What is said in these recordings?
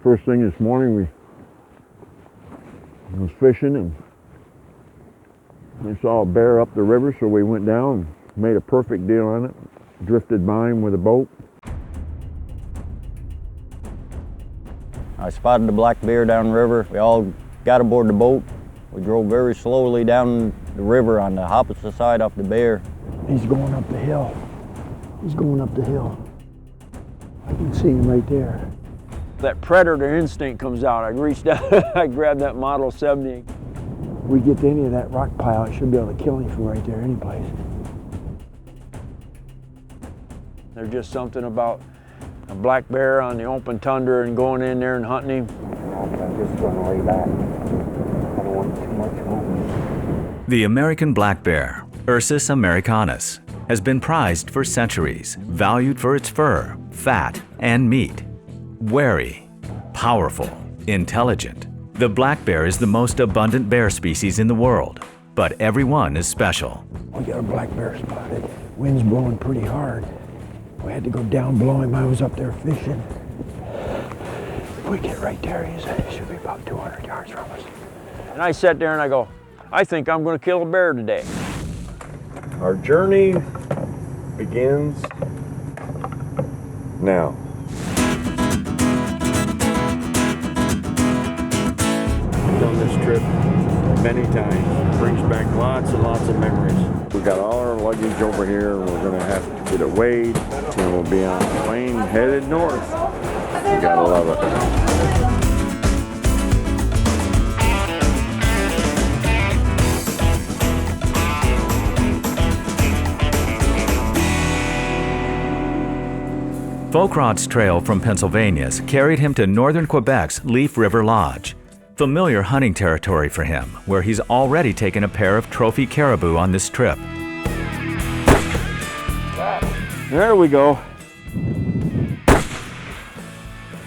First thing this morning, we was fishing and we saw a bear up the river, so we went down and made a perfect deal on it. Drifted by him with a boat. I spotted the black bear downriver. We all got aboard the boat. We drove very slowly down the river on the opposite side of the bear. He's going up the hill. He's going up the hill. I can see him right there. That predator instinct comes out. I reached out, I grabbed that Model 70. We get to any of that rock pile, it should be able to kill him from right there anyplace. There's just something about a black bear on the open tundra and going in there and hunting him. I'm just going to lay back. I don't want too much home. The American black bear, Ursus americanus, has been prized for centuries, valued for its fur, fat, and meat. Wary, powerful, intelligent. The black bear is the most abundant bear species in the world, but every one is special. We got a black bear spotted. Wind's blowing pretty hard. We had to go down below him. I was up there fishing. If we get right there, he should be about 200 yards from us. And I sat there and I go, I think I'm going to kill a bear today. Our journey begins now. We've done this trip many times. It brings back lots and lots of memories. We've got all our luggage over here. We're going to have to get it weighed, and we'll be on a plane headed north. You gotta love it. Foulkrod's trail from Pennsylvania's carried him to northern Quebec's Leaf River Lodge, familiar hunting territory for him, where he's already taken a pair of trophy caribou on this trip. There we go.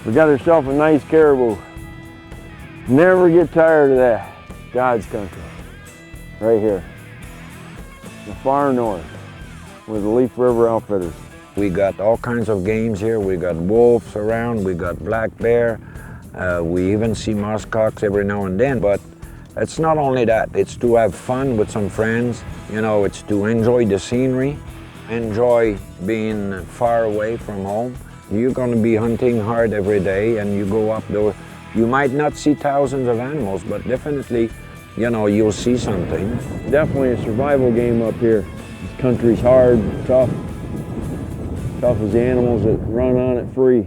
We got ourselves a nice caribou. Never get tired of that. God's country. Right here. The far north with the Leaf River Outfitters. We got all kinds of games here. We got wolves around, we got black bear. We even see muskox every now and then, but it's not only that. It's to have fun with some friends. You know, it's to enjoy the scenery, enjoy being far away from home. You're going to be hunting hard every day, and you go up there. You might not see thousands of animals, but definitely, you know, you'll see something. Definitely a survival game up here. This country's hard, tough. Tough as the animals that run on it free.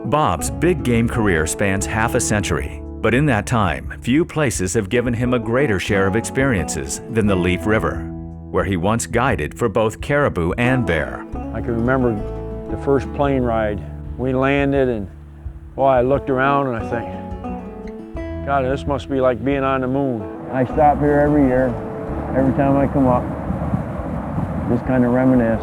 Bob's big game career spans half a century, but in that time, few places have given him a greater share of experiences than the Leaf River, where he once guided for both caribou and bear. I can remember the first plane ride. We landed and, well, I looked around and I think, God, this must be like being on the moon. I stop here every year, every time I come up, just kind of reminisce.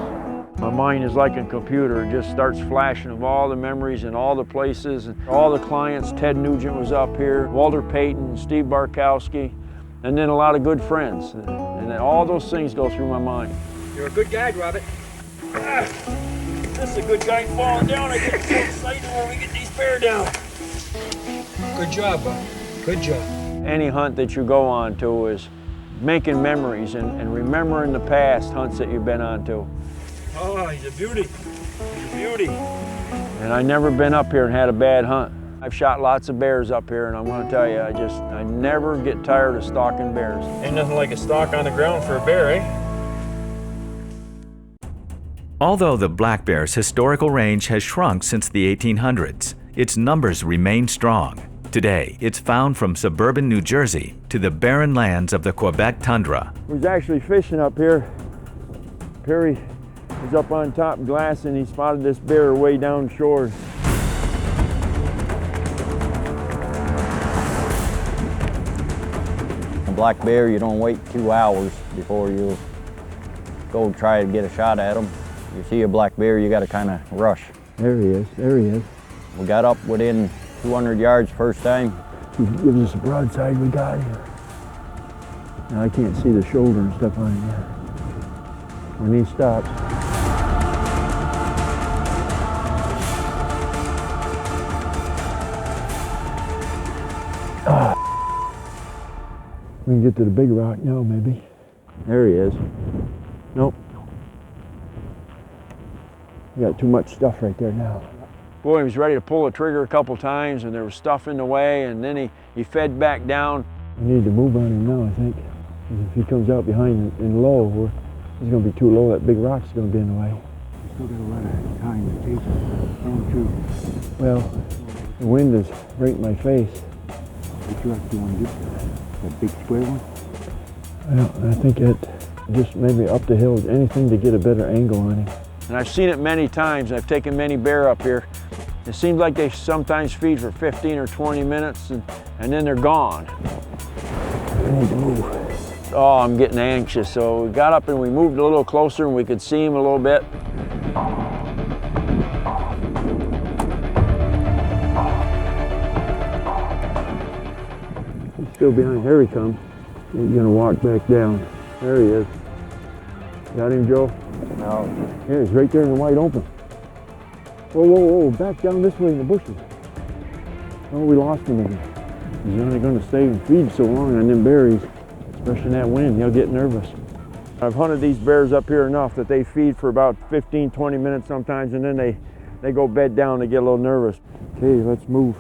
My mind is like a computer. It just starts flashing of all the memories and all the places and all the clients. Ted Nugent was up here, Walter Payton, Steve Barkowski, and then a lot of good friends. And then all those things go through my mind. You're a good guide, Robert. This is a good guy falling down. I get so excited when we get these bear down. Good job, Bob. Good job. Any hunt that you go on to is making memories and remembering the past hunts that you've been on to. Oh, he's a beauty. He's a beauty. And I've never been up here and had a bad hunt. I've shot lots of bears up here, and I'm going to tell you, I never get tired of stalking bears. Ain't nothing like a stalk on the ground for a bear, eh? Although the black bear's historical range has shrunk since the 1800s, its numbers remain strong. Today, it's found from suburban New Jersey to the barren lands of the Quebec tundra. I was actually fishing up here. Perry was up on top glassing. He spotted this bear way down shore. A black bear, you don't wait 2 hours before you go try to get a shot at him. You see a black bear, you got to kind of rush. There he is, there he is. We got up within 200 yards first time. He gives us a broadside, we got him. Now I can't see the shoulder and stuff on him yet. When he stops. We can get to the big rock now, maybe. There he is. Nope. We got too much stuff right there now. Boy, he was ready to pull the trigger a couple times, and there was stuff in the way, and then he fed back down. We need to move on him now, I think. 'Cause if he comes out behind and low, he's going to be too low. That big rock's going to be in the way. We still got a lot of time to take down too. Well, the wind is right in my face. What you actually want to get that big square one? Well, I think it just maybe up the hill, anything to get a better angle on him. And I've seen it many times. I've taken many bear up here. It seems like they sometimes feed for 15 or 20 minutes and then they're gone. I need to move. Oh, I'm getting anxious. So we got up and we moved a little closer and we could see him a little bit. He's still behind. Here he comes. He's gonna walk back down. There he is. Got him, Joe? No. Yeah, he's right there in the wide open. Whoa, whoa, whoa, back down this way in the bushes. Oh, we lost him again. He's only gonna stay and feed so long on them berries, especially in that wind. He'll get nervous. I've hunted these bears up here enough that they feed for about 15, 20 minutes sometimes, and then they go bed down, they get a little nervous. Okay, let's move.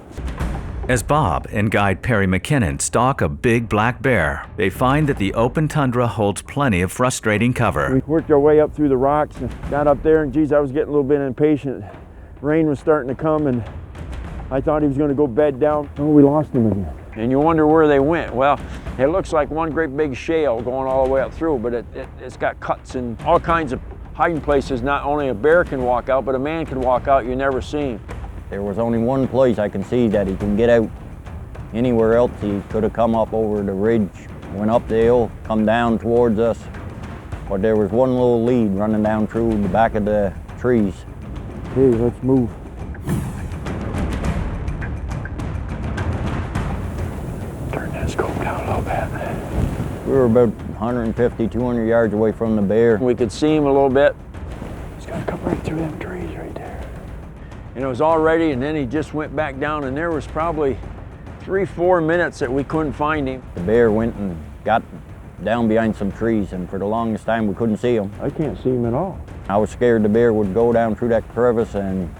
As Bob and guide Perry McKinnon stalk a big black bear, they find that the open tundra holds plenty of frustrating cover. We worked our way up through the rocks and got up there, and geez, I was getting a little bit impatient. Rain was starting to come, and I thought he was going to go bed down. Oh, we lost him again. And you wonder where they went. Well, it looks like one great big shale going all the way up through, but it's got cuts and all kinds of hiding places. Not only a bear can walk out, but a man can walk out you never seen. There was only one place I can see that he can get out. Anywhere else he could have come up over the ridge, went up the hill, come down towards us. But there was one little lead running down through the back of the trees. Okay, let's move. Turn that scope down a little bit. We were about 150, 200 yards away from the bear. We could see him a little bit. He's gonna come right through them trees right there. And it was all ready, and then he just went back down, and there was probably 3-4 minutes that we couldn't find him. The bear went and got down behind some trees, and for the longest time we couldn't see him. I can't see him at all. I was scared the bear would go down through that crevice and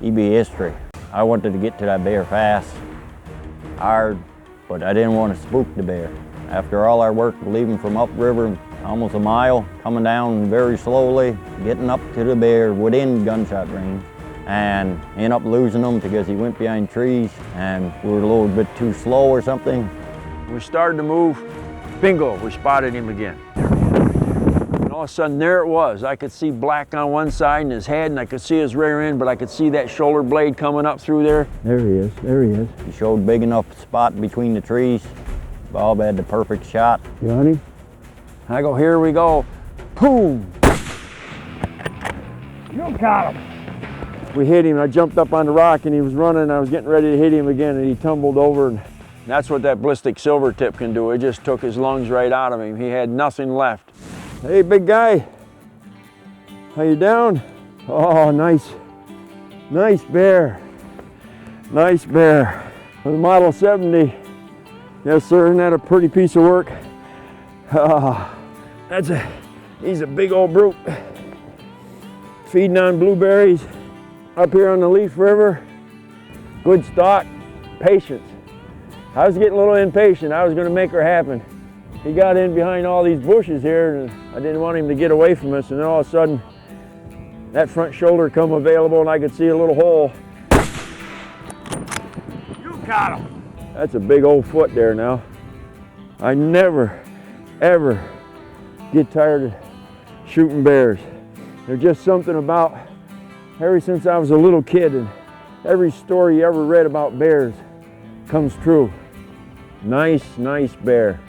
he'd be history. I wanted to get to that bear fast, hard, but I didn't want to spook the bear. After all our work, leaving from upriver, almost a mile, coming down very slowly, getting up to the bear within gunshot range, and end up losing him because he went behind trees and we were a little bit too slow or something. We started to move, bingo, we spotted him again. And all of a sudden, there it was. I could see black on one side in his head, and I could see his rear end, but I could see that shoulder blade coming up through there. There he is, there he is. He showed big enough spot between the trees. Bob had the perfect shot. You on him? I go, here we go, boom! You got him. We hit him, I jumped up on the rock and he was running, I was getting ready to hit him again and he tumbled over, and that's what that ballistic silver tip can do. It just took his lungs right out of him. He had nothing left. Hey, big guy, how you down? Oh, nice, nice bear, nice bear. With a Model 70, yes sir, isn't that a pretty piece of work? He's a big old brute. Feeding on blueberries. Up here on the Leaf River, good stock, patience. I was getting a little impatient. I was going to make her happen. He got in behind all these bushes here, and I didn't want him to get away from us, and then all of a sudden, that front shoulder come available, and I could see a little hole. You got him! That's a big old foot there now. I never, ever get tired of shooting bears. There's just something about ever since I was a little kid, and every story you ever read about bears comes true. Nice, nice bear.